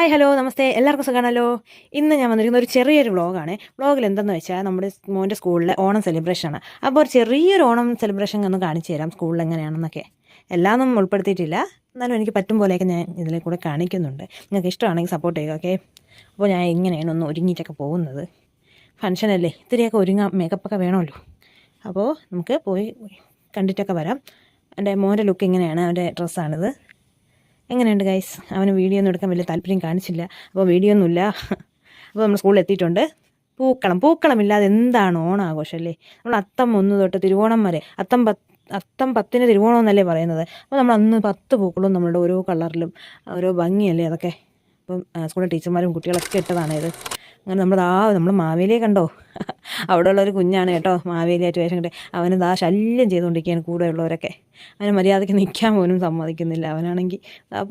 Hi hello നമസ്തേ, എല്ലാവർക്കും സുഖമാണല്ലോ. ഇന്ന് ഞാൻ വന്നിരിക്കുന്ന ഒരു ചെറിയൊരു വ്ളോഗാണ്. വ്ളോഗിൽ എന്തെന്ന് വെച്ചാൽ നമ്മുടെ മോൻ്റെ സ്കൂളിലെ ഓണം സെലിബ്രേഷനാണ്. അപ്പോൾ ഒരു ചെറിയൊരു ഓണം സെലിബ്രേഷൻ ഒന്ന് കാണിച്ചു തരാം സ്കൂളിൽ എങ്ങനെയാണെന്നൊക്കെ. എല്ലാമൊന്നും ഉൾപ്പെടുത്തിയിട്ടില്ല, എന്നാലും എനിക്ക് പറ്റും പോലെയൊക്കെ ഞാൻ ഇതിൽ കൂടെ കാണിക്കുന്നുണ്ട്. നിങ്ങൾക്ക് ഇഷ്ടമാണെങ്കിൽ സപ്പോർട്ട് ചെയ്യുക, ഓക്കെ. അപ്പോൾ ഞാൻ ഇങ്ങനെയാണ് ഒന്ന് ഒരുങ്ങിയിട്ടൊക്കെ പോകുന്നത്. ഫംഗ്ഷനല്ലേ, ഇത്തിരിയൊക്കെ ഒരുങ്ങാം, മേക്കപ്പൊക്കെ വേണമല്ലോ. അപ്പോൾ നമുക്ക് പോയി കണ്ടിട്ടൊക്കെ വരാം. എൻ്റെ മോൻ്റെ ലുക്ക് ഇങ്ങനെയാണ്, അവൻ്റെ ഡ്രസ്സാണിത്. എങ്ങനെയുണ്ട് ഗൈസ്? അവന് വീഡിയോ ഒന്നും എടുക്കാൻ വലിയ താല്പര്യം കാണിച്ചില്ല, അപ്പോൾ വീഡിയോ ഒന്നുമില്ല. അപ്പോൾ നമ്മൾ സ്കൂളിൽ എത്തിയിട്ടുണ്ട്. പൂക്കളമില്ലാതെ എന്താണ് ഓണാഘോഷം അല്ലേ? നമ്മൾ അത്തം 1 തൊട്ട് തിരുവോണം വരെ, അത്തം 10-ന് തിരുവോണം എന്നല്ലേ പറയുന്നത്. അപ്പോൾ നമ്മൾ അന്ന് 10 പൂക്കളും നമ്മളുടെ ഓരോ കളറിലും ഓരോ ഭംഗിയല്ലേ അതൊക്കെ. അപ്പം സ്കൂളിലെ ടീച്ചർമാരും കുട്ടികളൊക്കെ ഇട്ടതാണ് ഇത്. അങ്ങനെ നമ്മൾ മാവേലിയെ കണ്ടോ? അവിടെ ഉള്ളൊരു കുഞ്ഞാണ് കേട്ടോ, മാവേലിയായിട്ട് വേഷം കിട്ടി. അവന് ശല്യം ചെയ്തുകൊണ്ടിരിക്കുകയാണ് കൂടെയുള്ളവരൊക്കെ. അവന് മര്യാദയ്ക്ക് നിൽക്കാൻ പോലും സമ്മതിക്കുന്നില്ല. അവനാണെങ്കിൽ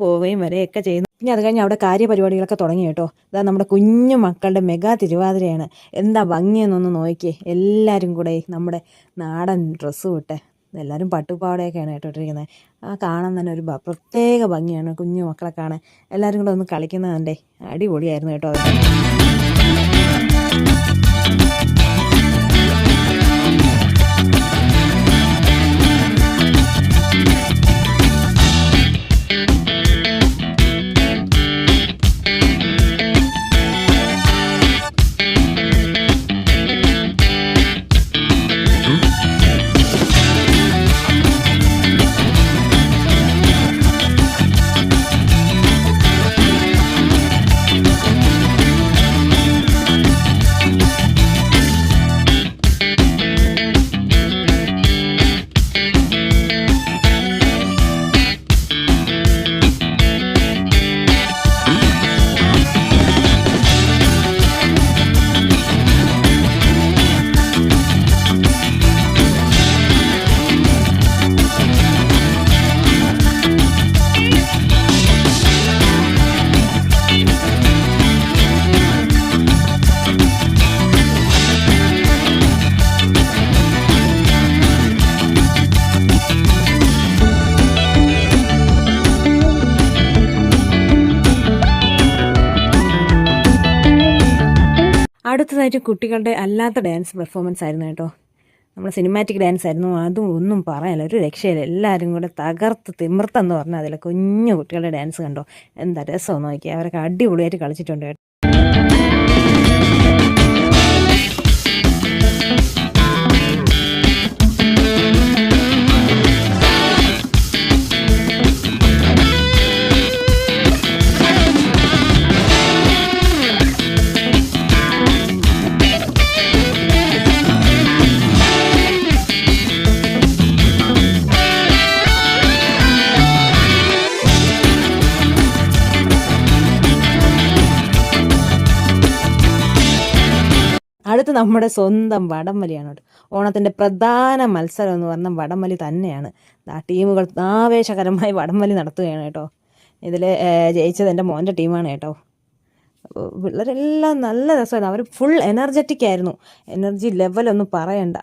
പോവുകയും വരെയൊക്കെ ചെയ്യുന്നു. പിന്നെ അത് കഴിഞ്ഞ് അവിടെ കാര്യപരിപാടികളൊക്കെ തുടങ്ങി കേട്ടോ. നമ്മുടെ കുഞ്ഞു മക്കളുടെ മെഗാ തിരുവാതിരയാണ്. എന്താ ഭംഗിയെന്നൊന്ന് നോക്കിയേ. എല്ലാവരും കൂടെ നമ്മുടെ നാടൻ ഡ്രസ്സും ഇട്ട്, എല്ലാവരും പട്ടുപാവാടയൊക്കെയാണ് ഇട്ടിട്ടിരിക്കുന്നത്. കാണാൻ തന്നെ ഒരു പ്രത്യേക ഭംഗിയാണ്. കുഞ്ഞു മക്കളെ കാണാൻ എല്ലാവരും കൂടെ ഒന്ന് കളിക്കുന്നതിൻ്റെ അടിപൊളിയായിരുന്നു കേട്ടോ. അടുത്തതായിട്ട് കുട്ടികളുടെ അല്ലാത്ത ഡാൻസ് പെർഫോമൻസ് ആയിരുന്നു കേട്ടോ. നമ്മൾ സിനിമാറ്റിക് ഡാൻസ് ആയിരുന്നു. അതും ഒന്നും പറയാനില്ല, ഒരു രക്ഷയില്ല. എല്ലാവരും കൂടെ തകർത്ത് തിമിർത്തെന്ന് പറഞ്ഞാൽ അതിൽ കുഞ്ഞു കുട്ടികളുടെ ഡാൻസ് കണ്ടോ, എന്താ രസം നോക്കി. അവരൊക്കെ അടിപൊളിയായിട്ട് കളിച്ചിട്ടുണ്ട് കേട്ടോ. അടുത്ത് നമ്മുടെ സ്വന്തം വടംവലിയാണ് കേട്ടോ. ഓണത്തിൻ്റെ പ്രധാന മത്സരം എന്ന് പറഞ്ഞാൽ വടംവലി തന്നെയാണ്. ടീമുകൾ ആവേശകരമായി വടംവലി നടത്തുകയാണ് കേട്ടോ. ഇതിൽ ജയിച്ചത് എൻ്റെ മോൻ്റെ ടീമാണ് കേട്ടോ. പിള്ളേരെല്ലാം നല്ല രസമായിരുന്നു. അവർ ഫുൾ എനർജറ്റിക് ആയിരുന്നു. എനർജി ലെവലൊന്നും പറയണ്ട.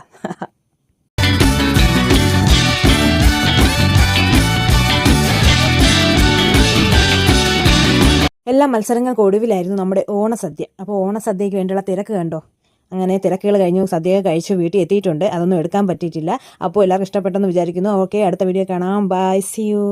എല്ലാ മത്സരങ്ങൾക്ക് ഒടുവിലായിരുന്നു നമ്മുടെ ഓണസദ്യ. അപ്പോൾ ഓണസദ്യയ്ക്ക് വേണ്ടിയുള്ള തിരക്ക് കണ്ടോ. അങ്ങനെ തിരക്കുകൾ കഴിഞ്ഞു, സദ്യയൊക്കെ കഴിച്ചു വീട്ടിൽ എത്തിയിട്ടുണ്ട്. അതൊന്നും എടുക്കാൻ പറ്റിയിട്ടില്ല. അപ്പോൾ എല്ലാവർക്കും ഇഷ്ടപ്പെട്ടെന്ന് വിചാരിക്കുന്നു. ഓക്കെ, അടുത്ത വീഡിയോ കാണാം. Bye, see U.